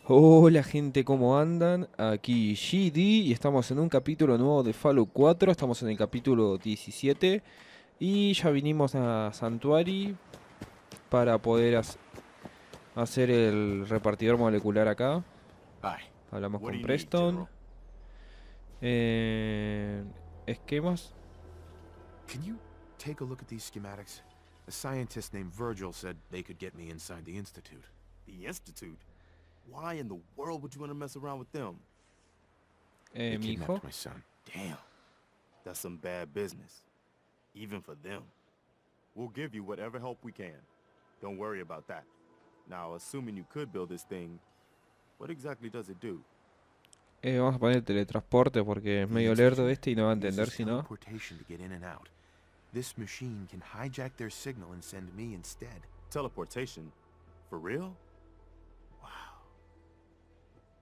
Hola gente, ¿cómo andan? Aquí G.O.T.Y y estamos en un capítulo nuevo de Fallout 4, estamos en el capítulo 17 y ya vinimos a Sanctuary para poder hacer el repartidor molecular acá. Hi. Hablamos What do con you need, Preston. General? Eh, Esquemas. Can you take a look at these schematics? A scientist named Virgil said they could get me inside the Institute. The Institute? Why in the world would you want to mess around with them? They Mi hijo. kidnapped my son. Damn. That's some bad business. Even for them. We'll give you whatever help we can. Don't worry about that. Now, assuming you could build this thing, what exactly does it do? Vamos a poner teletransporte porque es The medio lerdo Institute este y no va a entender uses si no. teleportation to get in and out. This machine can hijack their signal and send me instead. Teleportation? For real? Wow.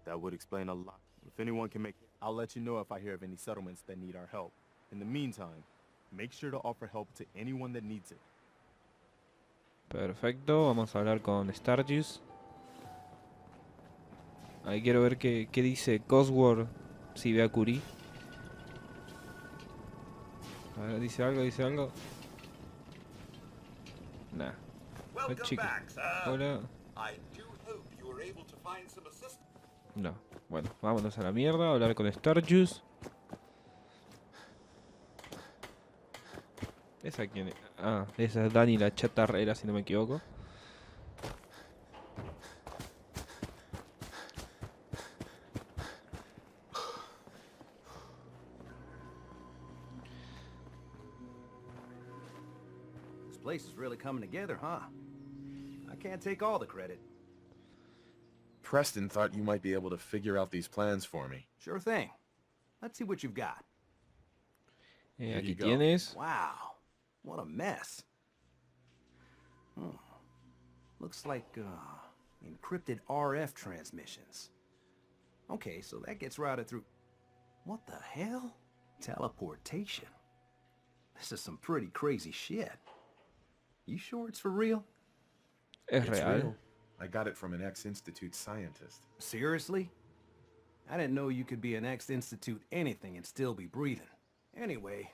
That would explain a lot. If anyone can make it, I'll let you know if I hear of any settlements that need our help. In the meantime, make sure to offer help to anyone that needs it. Perfecto, vamos a hablar con Stargis. Ahí quiero ver qué dice Cosworth si ve a Curie. A ver, dice algo, dice algo. Nah. Welcome Chico. back, sir. Hola. I do hope you were able to find some assistance. No. Bueno, vámonos a la mierda, a hablar con Starjuice. ¿Esa quién es? Ah, esa es Dani la chatarrera, si no me equivoco. This place is really coming together, huh? I can't take all the credit. Preston thought you might be able to figure out these plans for me. Sure thing. Let's see what you've got. Here Aquí you go. tienes. Wow, what a mess. Hmm. Looks like, encrypted RF transmissions. Okay, so that gets routed through... What the hell? Teleportation. This is some pretty crazy shit. You sure it's for real? Es It's real. real. I got it from an ex-Institute scientist. Seriously? I didn't know you could be an ex-Institute anything and still be breathing. Anyway,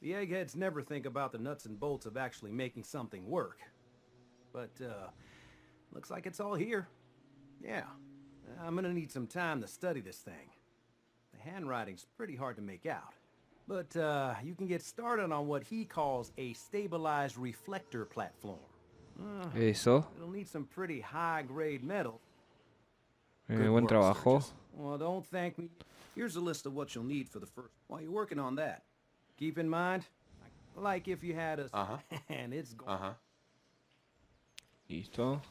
the eggheads never think about the nuts and bolts of actually making something work. But, looks like it's all here. Yeah, I'm gonna need some time to study this thing. The handwriting's pretty hard to make out. But, you can get started on what he calls a stabilized reflector platform. Eso. It'll need some pretty high-grade metal. Good Buen work, trabajo. Sturgis. Well, don't thank me. Here's a list of what you'll need for the first... While you're working on that, keep in mind, like if you had a... And it's... Listo.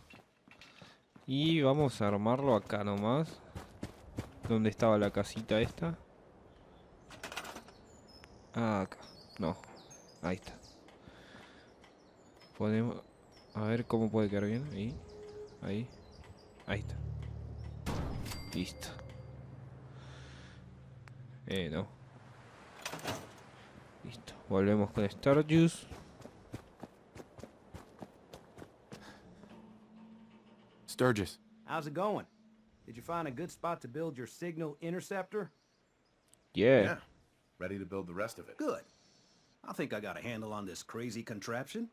Y vamos a armarlo acá nomás. ¿Dónde estaba la casita esta? Ah, acá. No. Ahí está. Podemos... A ver cómo puede quedar bien. Ahí. Ahí. Ahí está. Listo. No. Listo. Volvemos con Starjuice. Sturgis. How's it going? Did you find a good spot to build your signal interceptor? Yeah. Ready to build the rest of it. Good. I think I got a handle on this crazy contraption.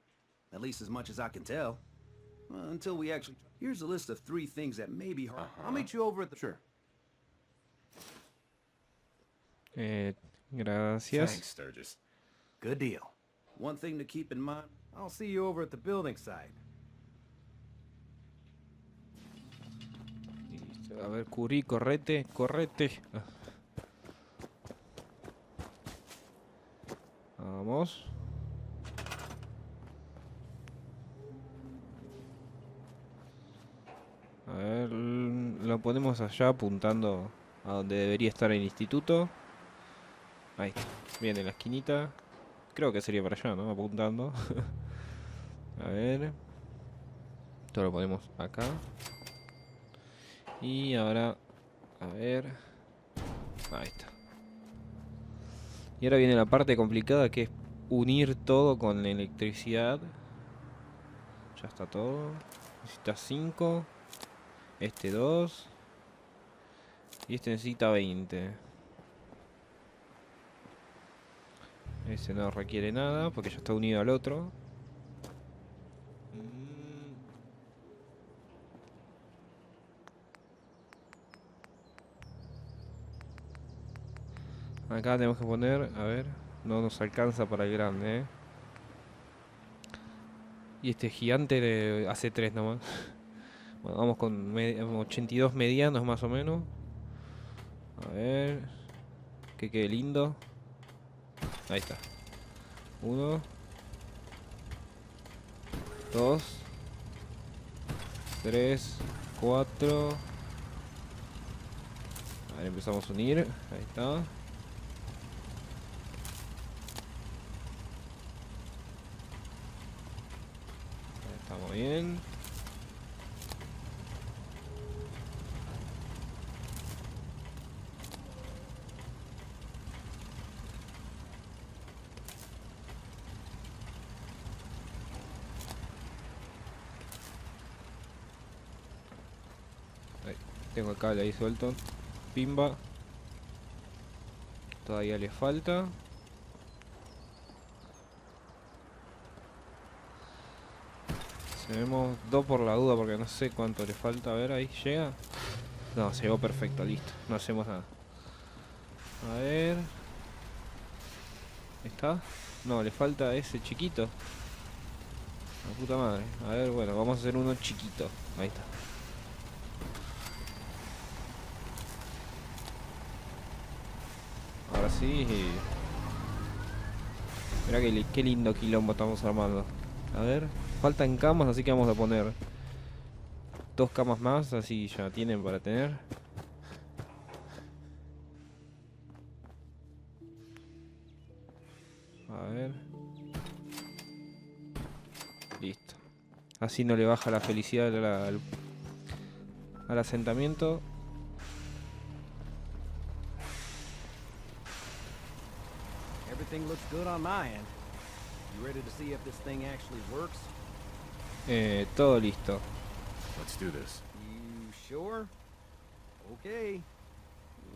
At least as much as I can tell. Until we actually... Here's a list of 3 things that may be hard. I'll meet you over at the... Sure. Gracias. Thanks, Sturgis. Good deal. One thing to keep in mind, I'll see you over at the building site. Listo. A ver, Curie, correte, correte. Vamos. A ver, lo ponemos allá apuntando a donde debería estar el instituto. Ahí está, bien en la esquinita. Creo que sería para allá, ¿no? Apuntando. A ver. Esto lo ponemos acá. Y ahora, a ver. Ahí está. Y ahora viene la parte complicada, que es unir todo con la electricidad. Ya está todo. Necesitas 5. Este 2. Y este necesita 20. Ese no requiere nada porque ya está unido al otro. Acá tenemos que poner, a ver, no nos alcanza para el grande, ¿eh? Y este gigante hace 3 nomás. Bueno, vamos con 82 medianos más o menos. A ver, que quede lindo. Ahí está. 1, 2, 3, 4. A ver, empezamos a unir. Ahí está. Estamos bien. Ahí, tengo el cable ahí suelto. Pimba. Todavía le falta. Tenemos 2 por la duda porque no sé cuánto le falta. A ver, ahí llega. No, llegó perfecto, listo. No hacemos nada. A ver. ¿Está? No, le falta ese chiquito. La puta madre. A ver, bueno, vamos a hacer uno chiquito. Ahí está. Ahora sí. Mirá qué lindo quilombo estamos armando. A ver, faltan camas, así que vamos a poner 2 camas más, así ya tienen para tener. A ver. Listo. Así no le baja la felicidad al asentamiento. Everything looks good on my end. You ready to see if this thing actually works? Todo listo. Let's do this. You sure? Okay.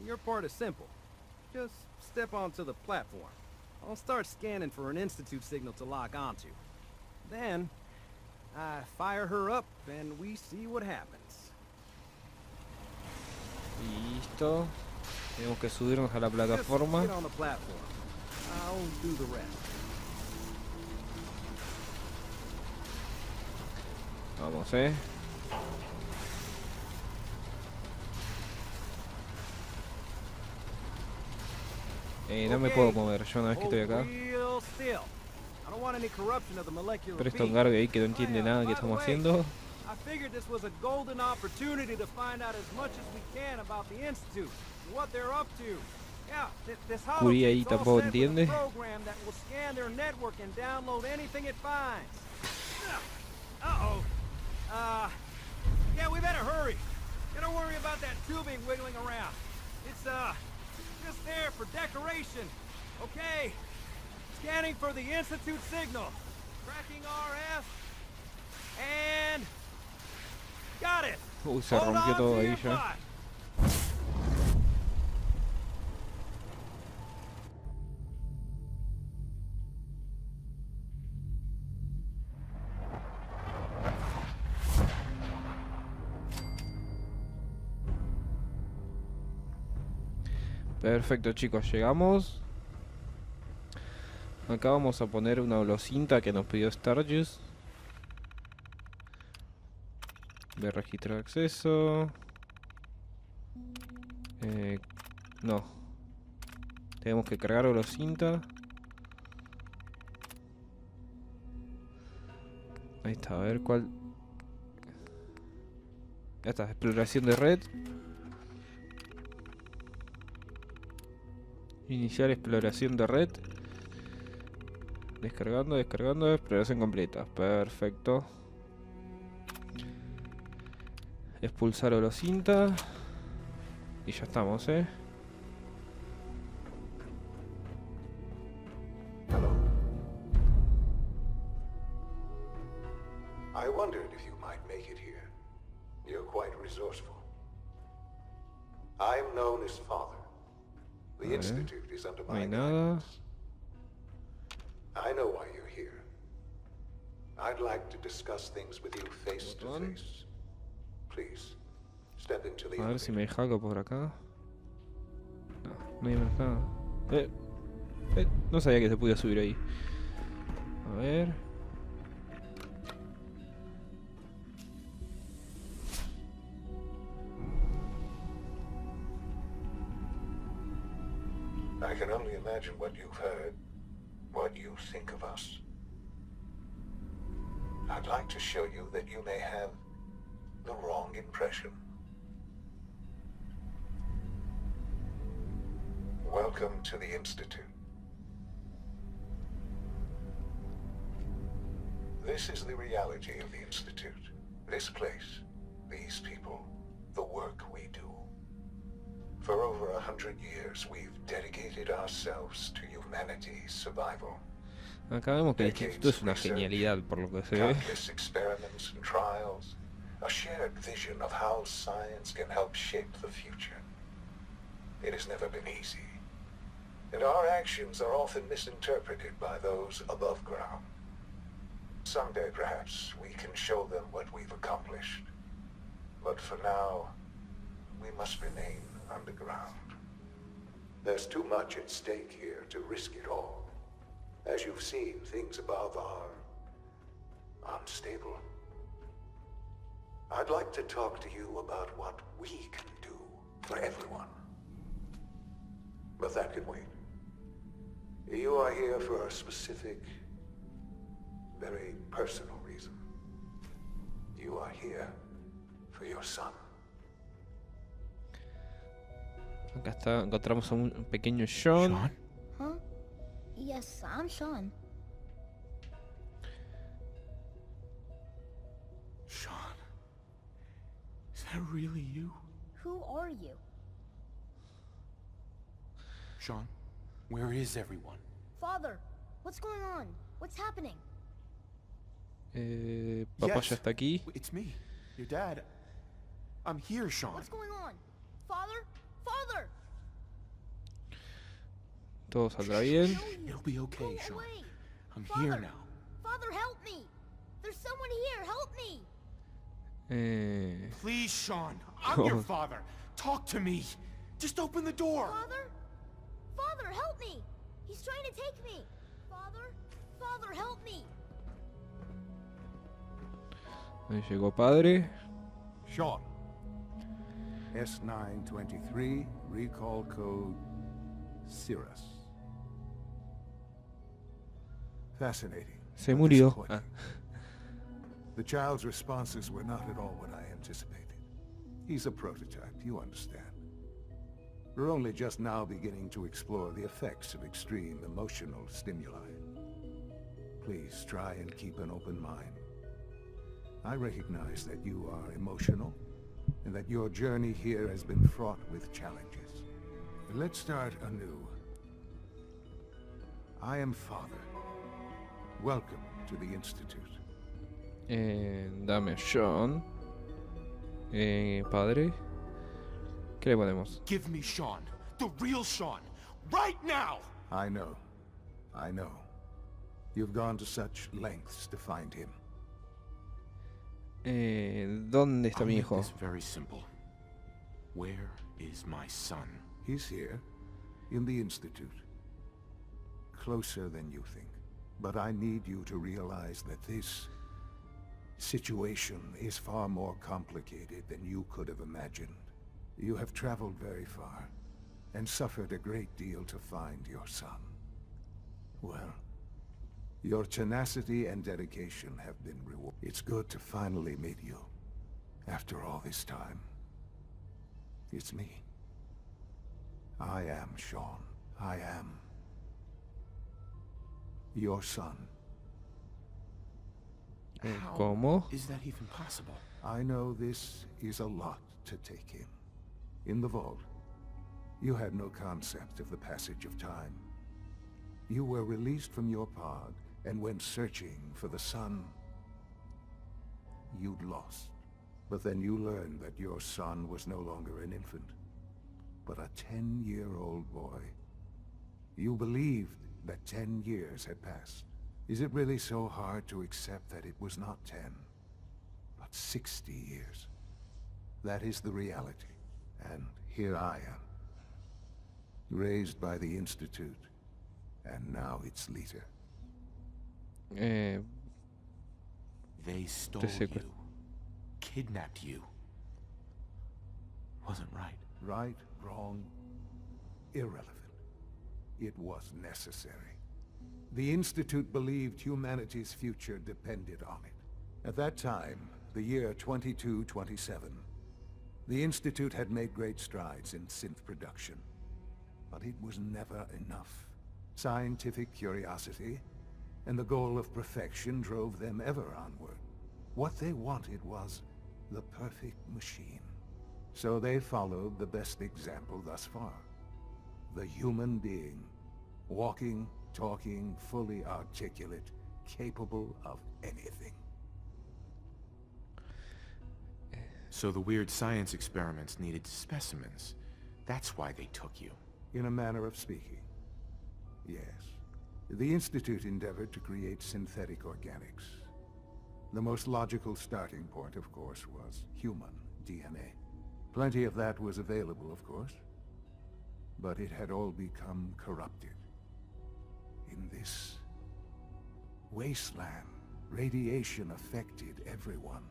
Your part is simple. Just step onto the platform. I'll start scanning for an Institute signal to lock onto. Then, I fire her up and we see what happens. Listo. Tenemos que subirnos a la Just plataforma. get on the platform. I'll do the rest. Vamos, no me puedo mover yo una vez que estoy acá. Pero esto encargue ahí que no entiende nada que estamos haciendo. I figured this was a golden opportunity to find out as much as we can about the Institute and what they're up to. Yeah, this Curi ahí holochip's all tampoco set with a entiende. program that will scan their network and download anything it finds. Uh-oh. Yeah, we better hurry. Gotta worry about that tubing wiggling around. It's just there for decoration. Okay. Scanning for the Institute signal. Tracking RF. And got it. Uy, se rompió todo ahí ya. Perfecto, chicos, llegamos. Acá vamos a poner una holocinta que nos pidió Starjuice. De registro de acceso. No. Tenemos que cargar holocinta. Ahí está, a ver cuál. Ya está, exploración de red. Iniciar exploración de red. Descargando, exploración completa. Perfecto. Expulsar holocinta. Y ya estamos, Hello. I wondered if you might make it here. You're quite resourceful. I'm known as Father. The Vale. Institute is under No my hay nada. guidance. I know why you're here. I'd like to discuss things with you face to Botón. face. Please, step into the A ver si elevator. me jaco por acá. No, no hay más nada. No sabía que se podía subir ahí. A ver. I can only imagine what you've heard, what you think of us. I'd like to show you that you may have the wrong impression. Welcome to the Institute. This is the reality of the Institute. This place, these people, the work we do. For over 100 years, we've dedicated ourselves to humanity's survival. Acá vemos que el instituto es una genialidad por lo que se ve. Countless experiments and trials, a shared vision of how science can help shape the future. It has never been easy, and our actions are often misinterpreted by those above ground. Someday, perhaps, we can show them what we've accomplished. But for now, we must remain underground. There's too much at stake here to risk it all. As you've seen, things above are unstable. I'd like to talk to you about what we can do for everyone. But that can wait. You are here for a specific, very personal reason. You are here for your son. Acá está, encontramos a un pequeño Sean. Sean? Huh? Yes, I'm Sean. Sean? Is that really you? Who are you? Sean, where is everyone? Father, what's going on? What's happening? Papá Yes. ya está aquí. It's me, your dad. I'm here, Sean. What's going on? Father? Father! Todo saldrá bien. No, you. It'll be okay, Go Sean. away. I'm Father. here now. Father, help me! There's someone here, help me! Please, Sean. I'm your father. Talk to me. Just open the door. Father? Father, help me! He's trying to take me! Father? Father, help me! Ahí llegó padre. Sean. S923, recall code Cirrus. Fascinating. Se but murió. disappointing. The child's responses were not at all what I anticipated. He's a prototype, you understand. We're only just now beginning to explore the effects of extreme emotional stimuli. Please try and keep an open mind. I recognize that you are emotional, and that your journey here has been fraught with challenges. Let's start anew. I am Father. Welcome to the Institute. Dame Sean. Padre. ¿Qué le ponemos? Give me Sean. The real Sean. Right now! I know. You've gone to such lengths to find him. ¿Dónde está I'll mi make hijo? this very simple. Where is my son? He's here, in the Institute. Closer than you think. But I need you to realize that this situation is far more complicated than you could have imagined. You have traveled very far, and suffered a great deal to find your son. Well, your tenacity and dedication have been rewarded. It's good to finally meet you, after all this time. It's me. I am Sean. I am your son. How ¿Cómo? is that even possible? I know this is a lot to take in. In the vault, you had no concept of the passage of time. You were released from your pod and went searching for the son you'd lost. But then you learned that your son was no longer an infant. but a 10-year-old boy. You believed that 10 years had passed. Is it really so hard to accept that it was not 10, but 60 years? That is the reality, and here I am. Raised by the Institute, and now its leader. They stole Te you, kidnapped you. Wasn't right. Right, wrong, irrelevant. It was necessary. The Institute believed humanity's future depended on it. At that time, the year 2227, the Institute had made great strides in synth production. But it was never enough. Scientific curiosity and the goal of perfection drove them ever onward. What they wanted was the perfect machine. So they followed the best example thus far. The human being. Walking, talking, fully articulate, capable of anything. So the weird science experiments needed specimens. That's why they took you. In a manner of speaking, yes. The Institute endeavored to create synthetic organics. The most logical starting point, of course, was human DNA. Plenty of that was available, of course. But it had all become corrupted. In this wasteland, radiation affected everyone.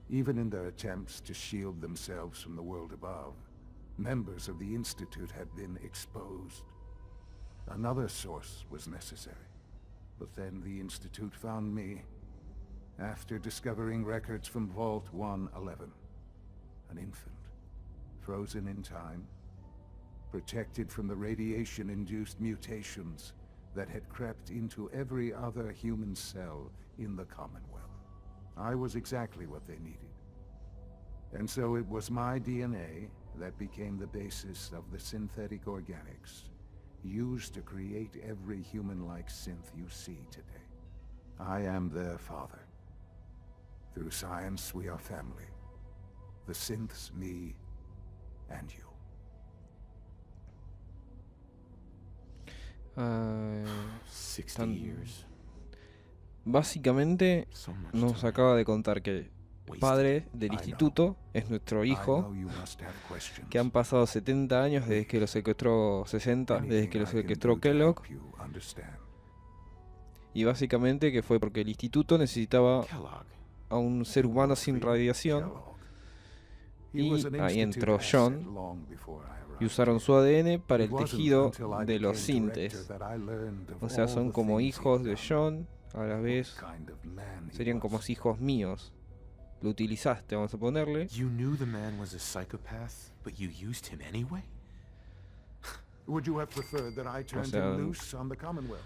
Even in their attempts to shield themselves from the world above, members of the Institute had been exposed. Another source was necessary. But then the Institute found me after discovering records from Vault 111. An infant, frozen in time, protected from the radiation-induced mutations that had crept into every other human cell in the Commonwealth. I was exactly what they needed. And so it was my DNA that became the basis of the synthetic organics used to create every human-like synth you see today. I am their father. Through science, we are family. The synths, me, and you. Ah, 60 Tan- years. básicamente So much nos time. acaba de contar que el Wasted. padre del I instituto es nuestro I hijo, know you must have questions. que han pasado 70 años desde que lo secuestró, 60, desde que lo Anything I can secuestró do to Kellogg, help you understand. y básicamente que fue porque el instituto necesitaba Kellogg. a un ser humano sin radiación, Kellogg. He y was an ahí Institute entró asset John, long before I arrived. y usaron su ADN para It el wasn't tejido until I de los became director sintes. that I learned of O sea, all son the como things hijos he'd de done. John, a la vez What kind of man he serían como was. hijos míos. Lo utilizaste, vamos a ponerle. You knew the man was a psychopath, but you used him anyway? Would you have preferred that I turned sea, him loose on the Commonwealth?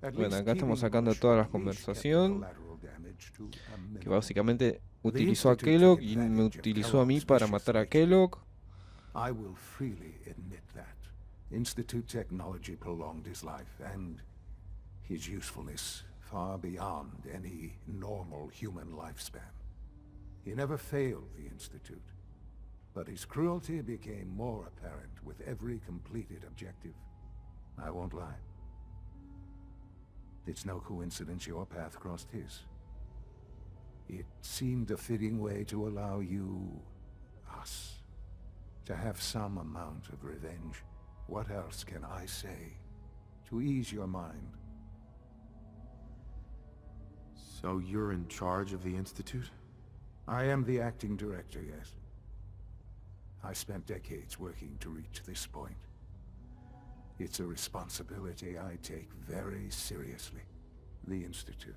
At bueno, least acá estamos keeping sacando Bush toda la at least kept the conversación, collateral damage to a que minimum. básicamente The utilizó a Institute Kellogg took y me advantage of utilizó a mí Kellogg's para vicious matar a nature. Kellogg. I will freely admit that. Institute technology prolonged his life, and his usefulness far beyond any normal human lifespan. He never failed the Institute, but his cruelty became more apparent with every completed objective. I won't lie. It's no coincidence your path crossed his. It seemed a fitting way to allow you, us, to have some amount of revenge. What else can I say to ease your mind? So you're in charge of the Institute? I am the acting director, yes. I spent decades working to reach this point. It's a responsibility I take very seriously. The Institute.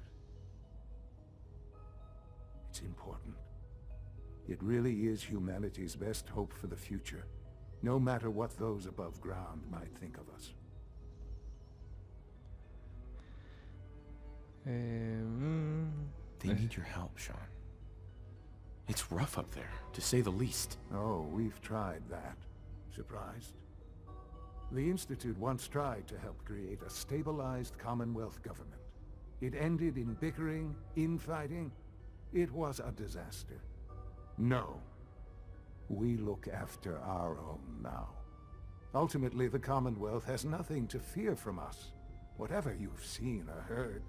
It's important. It really is humanity's best hope for the future, no matter what those above ground might think of us. They need your help, Sean. It's rough up there, to say the least. Oh, we've tried that. Surprised? The Institute once tried to help create a stabilized Commonwealth government. It ended in bickering, infighting. It was a disaster. No. We look after our own now. Ultimately, the Commonwealth has nothing to fear from us. Whatever you've seen or heard,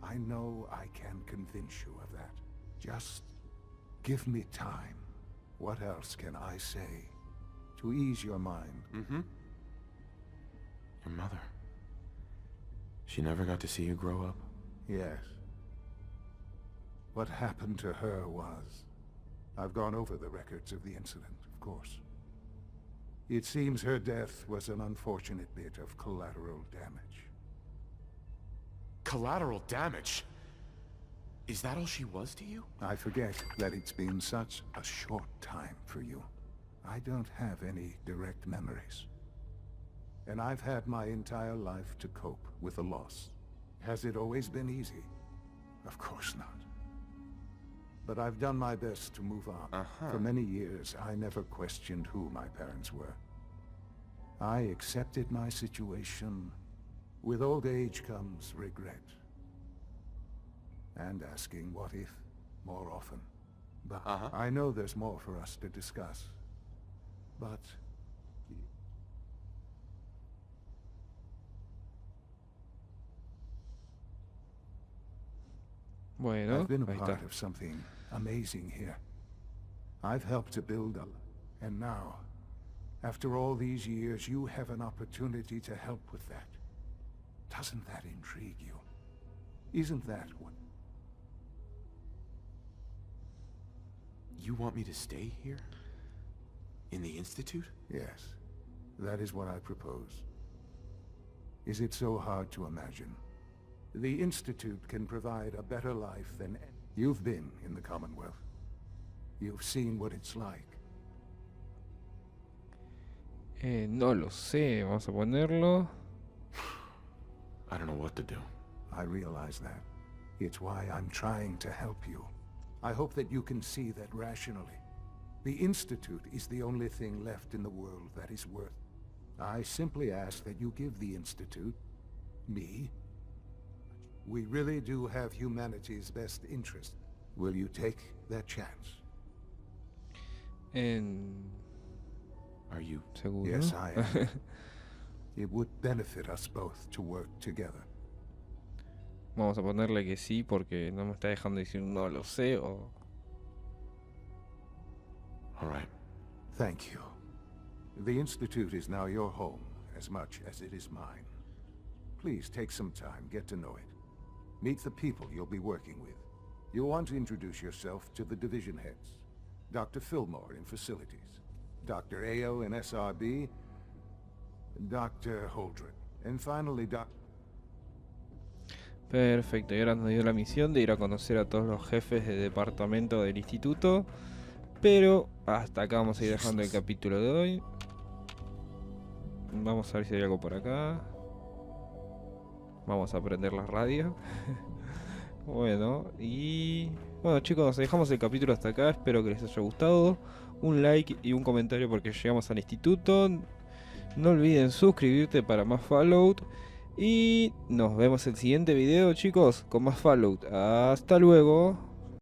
I know I can convince you of that. Just give me time. What else can I say to ease your mind? Mm-hmm. Your mother. She never got to see you grow up? Yes. What happened to her was... I've gone over the records of the incident, of course. It seems her death was an unfortunate bit of collateral damage. Collateral damage? Is that all she was to you? I forget that it's been such a short time for you. I don't have any direct memories. And I've had my entire life to cope with the loss. Has it always been easy? Of course not. But I've done my best to move on. For many years, I never questioned who my parents were. I accepted my situation. With old age comes regret. And asking what if more often. But I know there's more for us to discuss. But... Bueno, I've been a ahí part está. of something amazing here. I've helped to build up, and now, after all these years, you have an opportunity to help with that. Doesn't that intrigue you? Isn't that what... You want me to stay here? In the Institute? Yes, that is what I propose. Is it so hard to imagine? The Institute can provide a better life than... You've been in the Commonwealth. You've seen what it's like. No lo sé, vamos a ponerlo. I don't know what to do. I realize that. It's why I'm trying to help you. I hope that you can see that rationally. The Institute is the only thing left in the world that is worth. I simply ask that you give the Institute, me. We really do have humanity's best interest. Will you take that chance? Are you? ¿Seguro? Yes, I am. It would benefit us both to work together. Vamos a ponerle que sí porque no me está dejando decir no lo sé o... All right. Thank you. The Institute is now your home as much as it is mine. Please take some time, get to know it. Meet the people you'll be working with. You'll want to introduce yourself to the division heads. Dr. Fillmore in Facilities, Dr. Ayo in SRB, Dr. Holdred, and finally Dr. Perfecto, y ahora nos dio la misión de ir a conocer a todos los jefes de departamento del instituto. Pero hasta acá vamos a ir dejando el capítulo de hoy. Vamos a ver si hay algo por acá. Vamos a prender la radio. Bueno, y... Bueno chicos, dejamos el capítulo hasta acá. Espero que les haya gustado. Un like y un comentario porque llegamos al instituto. No olviden suscribirte para más Fallout. Y nos vemos en el siguiente video chicos con más Fallout. Hasta luego.